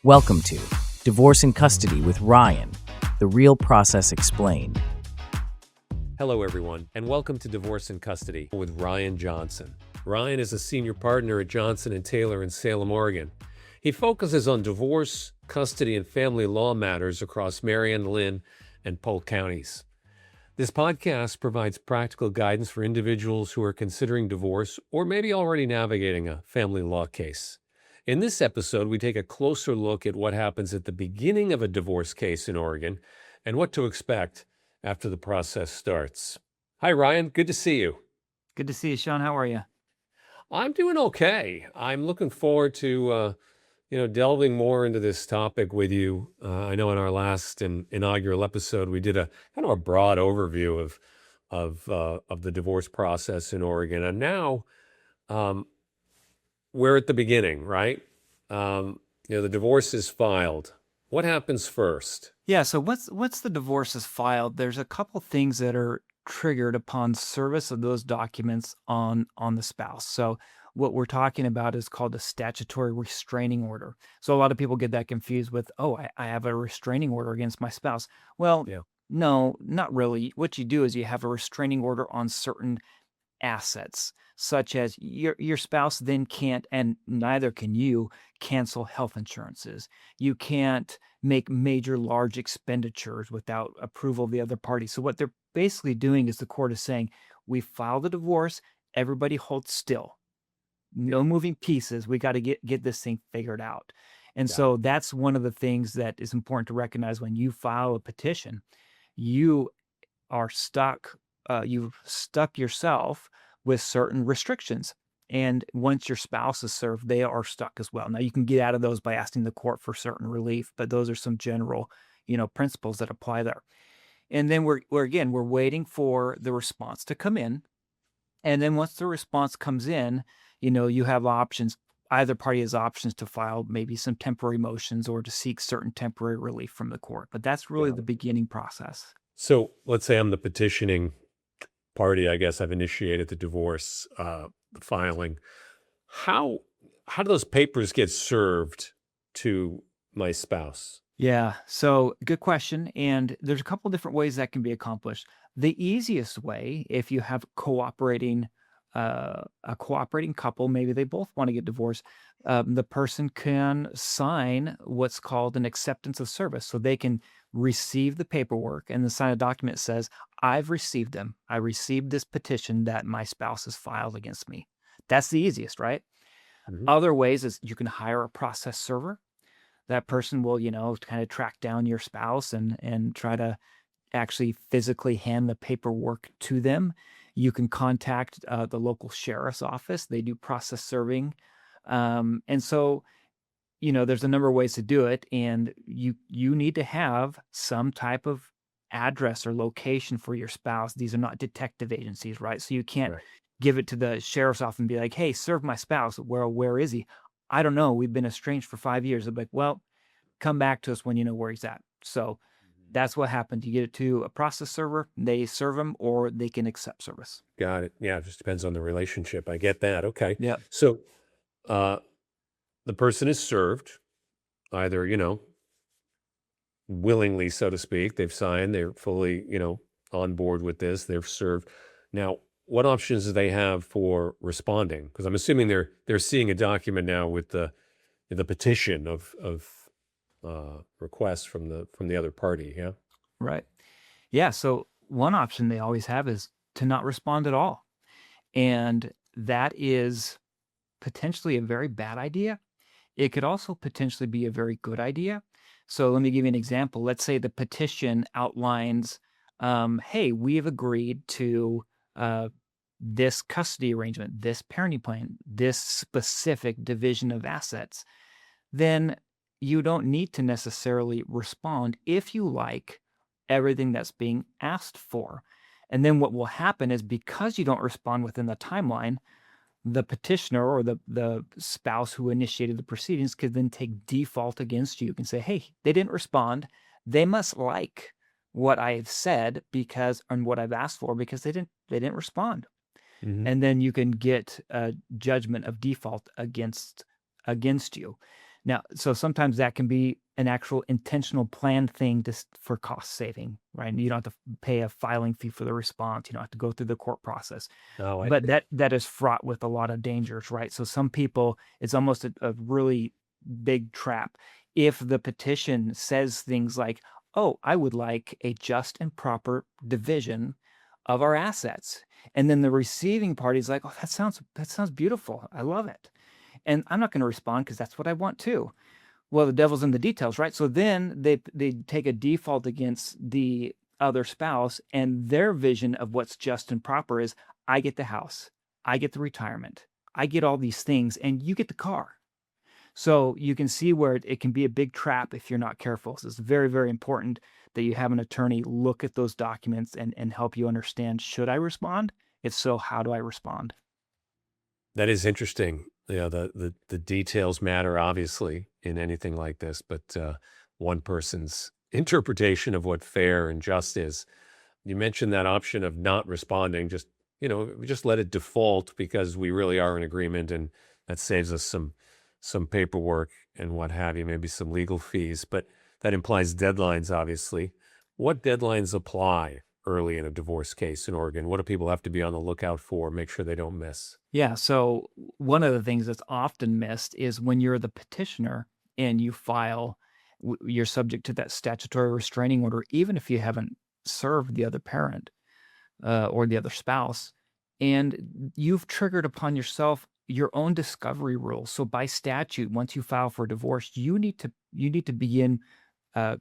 Welcome to Divorce in Custody with Ryan, the real process explained. Hello, everyone, and welcome to Divorce in Custody with Ryan Johnson. Ryan is a senior partner at Johnson & Taylor in Salem, Oregon. He focuses on divorce, custody, and family law matters across Marion, Lynn, and Polk counties. This podcast provides practical guidance for individuals who are considering divorce or maybe already navigating a family law case. In this episode, we take a closer look at what happens at the beginning of a divorce case in Oregon and what to expect after the process starts. Hi, Ryan. Good to see you. Good to see you, Sean. How are you? I'm doing okay. I'm looking forward to, delving more into this topic with you. I know in our last inaugural episode, we did a kind of a broad overview of the divorce process in Oregon, and now we're at the beginning, right? The divorce is filed. What happens first? Yeah. So once the divorce is filed, there's a couple things that are triggered upon service of those documents on the spouse. So what we're talking about is called a statutory restraining order. So a lot of people get that confused with, I have a restraining order against my spouse. Well, Yeah. no, not really. What you do is you have a restraining order on certain assets, such as your spouse then can't, and neither can you, cancel health insurances. You can't make major large expenditures without approval of the other party. So what they're basically doing is the court is saying, we filed a divorce, everybody hold still. No moving pieces. We got to get this thing figured out. And Yeah. so that's one of the things that is important to recognize when you file a petition. You are stuck, you've stuck yourself with certain restrictions. And once your spouse is served, they are stuck as well. Now you can get out of those by asking the court for certain relief, but those are some general, principles that apply there. And then we're waiting for the response to come in. And then once the response comes in, you have options. Either party has options to file maybe some temporary motions or to seek certain temporary relief from the court. But that's really Yeah. the beginning process. So let's say I'm the petitioning party. I guess I've initiated the divorce filing. How do those papers get served to my spouse? Yeah, so good question. And there's a couple different ways that can be accomplished. The easiest way, if you have a cooperating couple, maybe they both want to get divorced, the person can sign what's called an acceptance of service. So they can receive the paperwork and then sign a document that says, I've received them. I received this petition that my spouse has filed against me. That's the easiest, right? Mhm. Other ways is you can hire a process server. That person will, kind of track down your spouse and try to actually physically hand the paperwork to them. You can contact the local sheriff's office. They do process serving. And so, there's a number of ways to do it. And you need to have some type of address or location for your spouse. These are not detective agencies, right? So you can't Right. give it to the sheriff's office and be like, hey, serve my spouse. Where is he? I don't know. We've been estranged for 5 years. They're like, well, come back to us when you know where he's at. So that's what happened. You get it to a process server, they serve them, or they can accept service. Got it. Yeah, it just depends on the relationship. I get that. Okay. Yep. So the person is served either, willingly, so to speak. They've signed, they're fully, on board with this. They're served. Now, what options do they have for responding? Because I'm assuming they're seeing a document now with the petition of requests from the other party. Yeah. Right. Yeah. So one option they always have is to not respond at all. And that is potentially a very bad idea. It could also potentially be a very good idea. So let me give you an example. Let's say the petition outlines, hey, we have agreed to this custody arrangement, this parenting plan, this specific division of assets. Then you don't need to necessarily respond if you like everything that's being asked for. And then what will happen is because you don't respond within the timeline, the petitioner or the spouse who initiated the proceedings could then take default against you. You can say, hey, they didn't respond. They must like what I've said and what I've asked for because they didn't respond. And then you can get a judgment of default against you. Now, so sometimes that can be an actual intentional planned thing for cost saving, right? And you don't have to pay a filing fee for the response. You don't have to go through the court process. Oh, I But see. that is fraught with a lot of dangers, right? So some people, it's almost a really big trap. If the petition says things like, "Oh, I would like a just and proper division of our assets," and then the receiving party is like, "Oh, that sounds beautiful. I love it." And I'm not going to respond because that's what I want too. Well, the devil's in the details, right? So then they take a default against the other spouse, and their vision of what's just and proper is, I get the house, I get the retirement, I get all these things, and you get the car. So you can see where it can be a big trap if you're not careful. So it's very, very important that you have an attorney look at those documents and help you understand, should I respond? If so, how do I respond? That is interesting. Yeah, the details matter obviously in anything like this, but one person's interpretation of what fair and just is. You mentioned that option of not responding, we just let it default because we really are in agreement, and that saves us some paperwork and what have you, maybe some legal fees, but that implies deadlines, obviously. What deadlines apply early in a divorce case in Oregon? What do people have to be on the lookout for, make sure they don't miss? Yeah, so one of the things that's often missed is when you're the petitioner and you file, you're subject to that statutory restraining order, even if you haven't served the other parent or the other spouse, and you've triggered upon yourself your own discovery rules. So by statute, once you file for divorce, you need to begin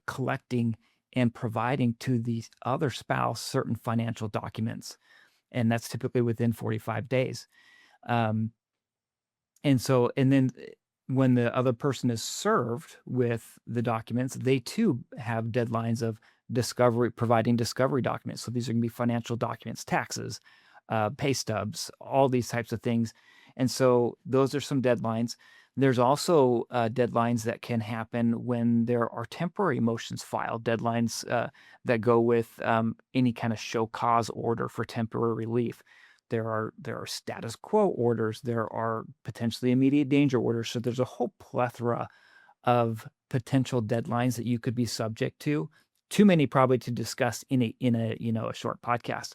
collecting and providing to the other spouse certain financial documents, and that's typically within 45 days. Um, and then when the other person is served with the documents, they too have deadlines of providing discovery documents. So these are going to be financial documents, taxes, pay stubs, all these types of things. And so those are some deadlines. There's also deadlines that can happen when there are temporary motions filed, deadlines that go with any kind of show cause order for temporary relief. There are status quo orders. There are potentially immediate danger orders. So there's a whole plethora of potential deadlines that you could be subject to. Too many probably to discuss in a short podcast.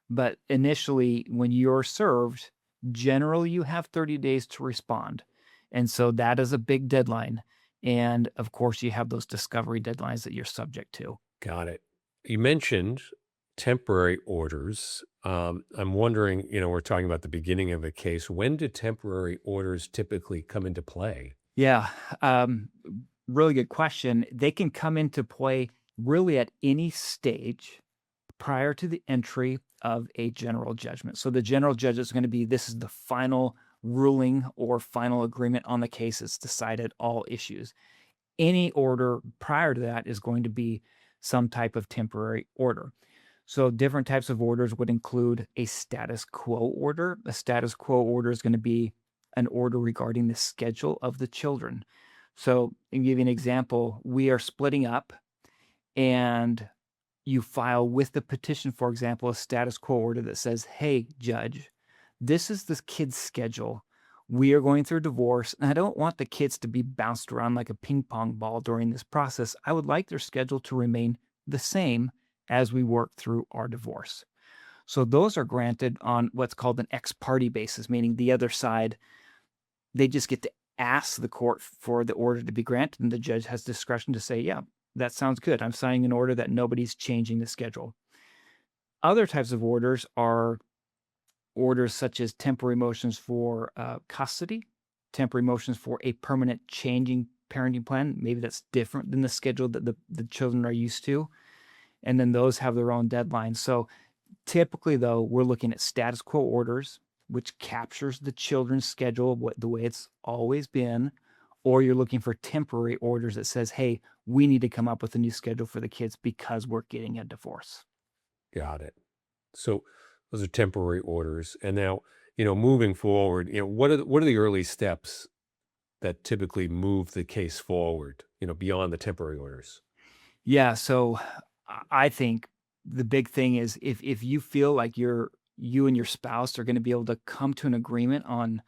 But initially, when you're served, generally you have 30 days to respond. And so that is a big deadline. And of course, you have those discovery deadlines that you're subject to. Got it. You mentioned temporary orders. I'm wondering, we're talking about the beginning of a case. When do temporary orders typically come into play? Yeah, really good question. They can come into play really at any stage prior to the entry of a general judgment. So the general judge is going to be, this is the final ruling or final agreement on the case. It's decided all issues. Any order prior to that is going to be some type of temporary order. So different types of orders would include a status quo order. A status quo order is going to be an order regarding the schedule of the children. So, to give you an example, we are splitting up, and you file with the petition, for example, a status quo order that says, hey, judge, this is the kid's schedule. We are going through divorce, and I don't want the kids to be bounced around like a ping pong ball during this process. I would like their schedule to remain the same as we work through our divorce. So those are granted on what's called an ex parte basis, meaning the other side, they just get to ask the court for the order to be granted, and the judge has discretion to say, yeah, that sounds good. I'm signing an order that nobody's changing the schedule. Other types of orders are orders such as temporary motions for custody, temporary motions for a permanent changing parenting plan. Maybe that's different than the schedule that the children are used to. And then those have their own deadlines. So typically, though, we're looking at status quo orders, which captures the children's schedule the way it's always been, or you're looking for temporary orders that says, hey, we need to come up with a new schedule for the kids because we're getting a divorce. Got it. So those are temporary orders. And now, moving forward, what are the early steps that typically move the case forward, beyond the temporary orders? Yeah, so I think the big thing is if you feel like you and your spouse are going to be able to come to an agreement on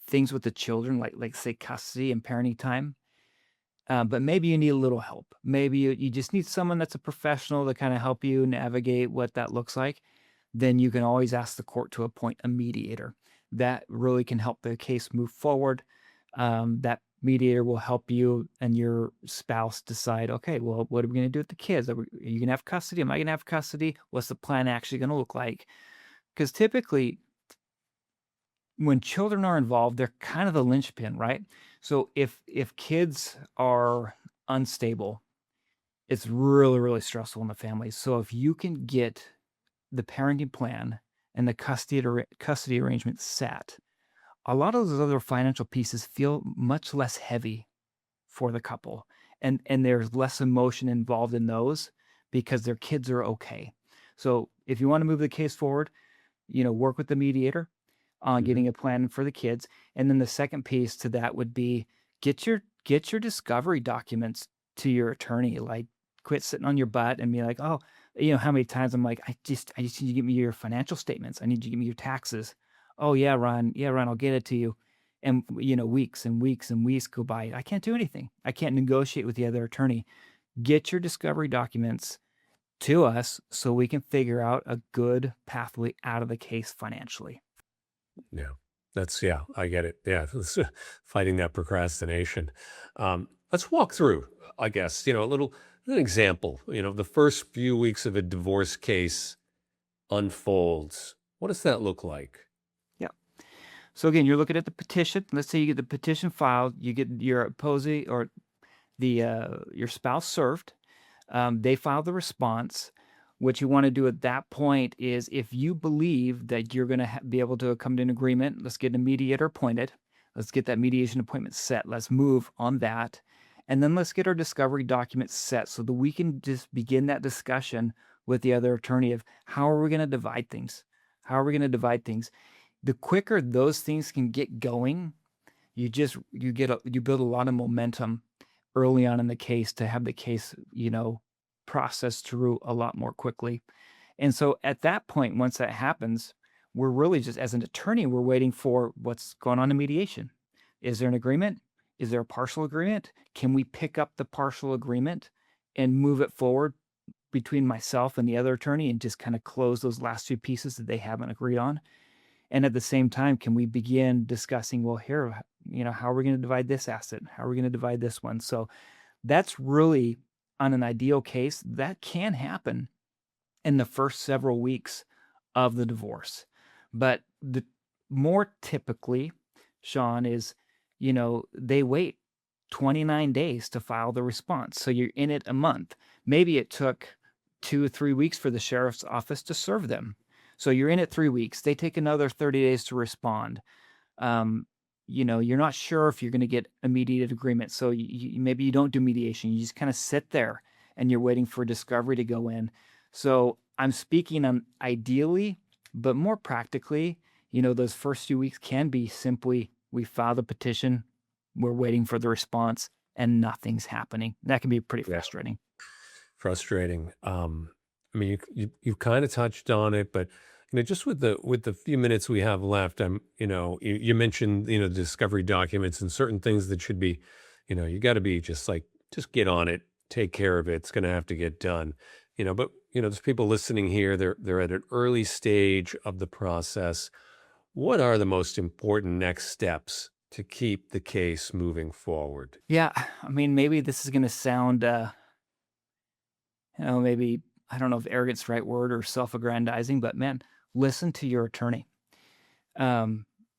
things with the children, like say custody and parenting time. But maybe you need a little help. Maybe you just need someone that's a professional to kind of help you navigate what that looks like. Then you can always ask the court to appoint a mediator. That really can help the case move forward. That mediator will help you and your spouse decide, okay, well, what are we going to do with the kids? Are you going to have custody? Am I going to have custody? What's the plan actually going to look like? Because typically, when children are involved, they're kind of the linchpin, right? So if kids are unstable, it's really, really stressful in the family. So if you can get the parenting plan and the custody arrangement set, a lot of those other financial pieces feel much less heavy for the couple, and there's less emotion involved in those because their kids are okay. So if you want to move the case forward, work with the mediator on Hmm. getting a plan for the kids. And then the second piece to that would be get your discovery documents to your attorney. Like, quit sitting on your butt and be like, oh, how many times I'm like, I just need you to give me your financial statements. I need you to give me your taxes. Oh yeah, Ron. Yeah, Ron, I'll get it to you. And weeks and weeks and weeks go by. I can't do anything. I can't negotiate with the other attorney. Get your discovery documents to us so we can figure out a good pathway out of the case financially. Yeah, yeah, I get it. Yeah, fighting that procrastination. Let's walk through, I guess, an example. The first few weeks of a divorce case unfolds. What does that look like? Yeah. So again, you're looking at the petition. Let's say you get the petition filed, you get your opposing or your spouse served. They file the response. What you want to do at that point is, if you believe that you're going to be able to come to an agreement, let's get a mediator appointed. Let's get that mediation appointment set. Let's move on that. And then let's get our discovery documents set so that we can just begin that discussion with the other attorney of how are we going to divide things? How are we going to divide things? The quicker those things can get going, you build a lot of momentum early on in the case to have the case, processed through a lot more quickly. And so at that point, once that happens, we're really just, as an attorney, we're waiting for what's going on in mediation. Is there an agreement? Is there a partial agreement? Can we pick up the partial agreement and move it forward between myself and the other attorney and just kind of close those last few pieces that they haven't agreed on? And at the same time, can we begin discussing, well, here, how are we going to divide this asset? How are we going to divide this one? So that's really, on an ideal case, that can happen in the first several weeks of the divorce. But the more typically, Sean, is, they wait 29 days to file the response. So you're in it a month. Maybe it took 2 or 3 weeks for the sheriff's office to serve them. So you're in it 3 weeks. They take another 30 days to respond. You're not sure if you're going to get a mediated agreement. So maybe you don't do mediation. You just kind of sit there and you're waiting for discovery to go in. So I'm speaking on ideally, but more practically, those first few weeks can be simply, we file the petition, we're waiting for the response, and nothing's happening. That can be pretty Yeah, frustrating. frustrating. I mean, you've kind of touched on it, but just with the few minutes we have left, you mentioned discovery documents and certain things that should be, you got to be just get on it, take care of it. It's going to have to get done. But there's people listening here. They're at an early stage of the process. What are the most important next steps to keep the case moving forward? Yeah, I mean, maybe this is going to sound, maybe, I don't know if arrogant's the right word or self-aggrandizing, but man, listen to your attorney.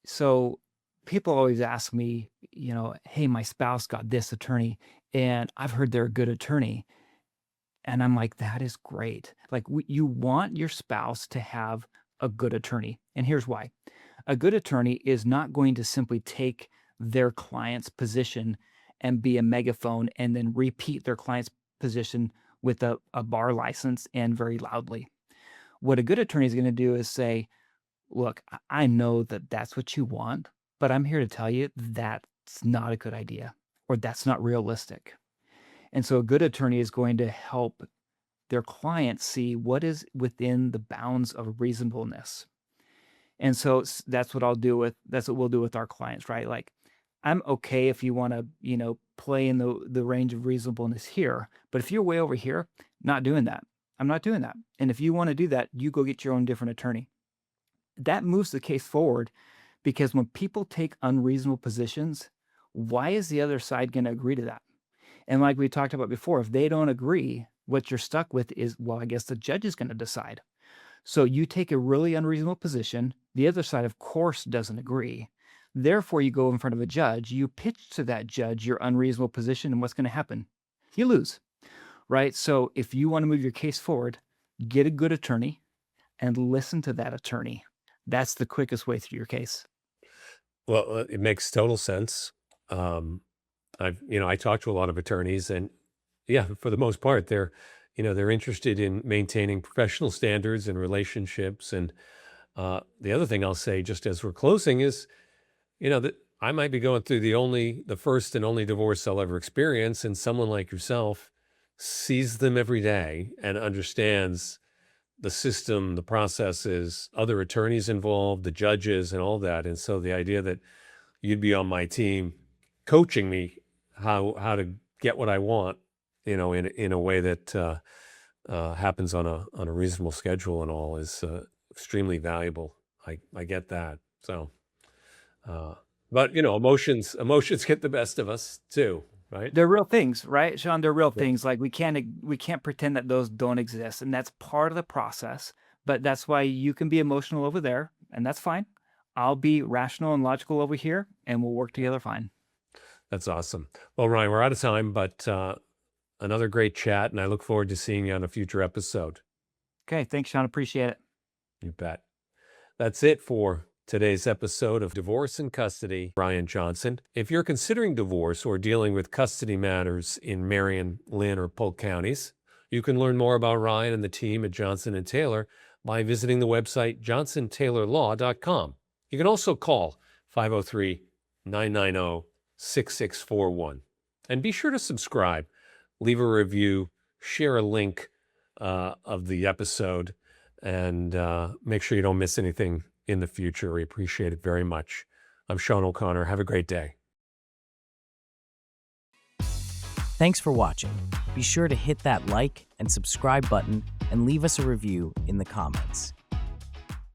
So people always ask me, hey, my spouse got this attorney and I've heard they're a good attorney. And I'm like, that is great. Like, you want your spouse to have a good attorney. And here's why. A good attorney is not going to simply take their client's position and be a megaphone and then repeat their client's position with a bar license and very loudly. What a good attorney is going to do is say, look, I know that that's what you want, but I'm here to tell you that's not a good idea or that's not realistic. And so a good attorney is going to help their client see what is within the bounds of reasonableness. And so that's what we'll do with our clients, right? Like, I'm okay if you want to, play in the range of reasonableness here, but if you're way over here, not doing that. I'm not doing that. And if you want to do that, you go get your own different attorney. That moves the case forward, because when people take unreasonable positions, why is the other side going to agree to that? And like we talked about before, if they don't agree, what you're stuck with is, well, I guess the judge is going to decide. So you take a really unreasonable position. The other side, of course, doesn't agree. Therefore, you go in front of a judge. You pitch to that judge your unreasonable position, and what's going to happen? You lose, right? So if you want to move your case forward, get a good attorney and listen to that attorney. That's the quickest way through your case. Well, it makes total sense. I talk to a lot of attorneys, and yeah, for the most part, they're interested in maintaining professional standards and relationships. And the other thing I'll say, just as we're closing, is, that I might be going through the first and only divorce I'll ever experience, and someone like yourself sees them every day and understands the system, the processes, other attorneys involved, the judges, and all that. And so the idea that you'd be on my team coaching me how to get what I want, in a way that happens on a reasonable schedule and all, is extremely valuable. I get that. So, but emotions get the best of us too, right? They're real things, right, Sean? They're real things. Like, we can't pretend that those don't exist, and that's part of the process. But that's why you can be emotional over there, and that's fine. I'll be rational and logical over here, and we'll work together fine. That's awesome. Well, Ryan, we're out of time, but another great chat, and I look forward to seeing you on a future episode. Okay, thanks, Sean. Appreciate it. You bet. That's it for today's episode of Divorce in Custody. Ryan Johnson. If you're considering divorce or dealing with custody matters in Marion, Lynn, or Polk counties, you can learn more about Ryan and the team at Johnson & Taylor by visiting the website johnsontaylorlaw.com. You can also call 503-990-6641. And be sure to subscribe, leave a review, share a link of the episode, and make sure you don't miss anything in the future. We appreciate it very much. I'm Sean O'Connor. Have a great day. Thanks for watching. Be sure to hit that like and subscribe button and leave us a review in the comments.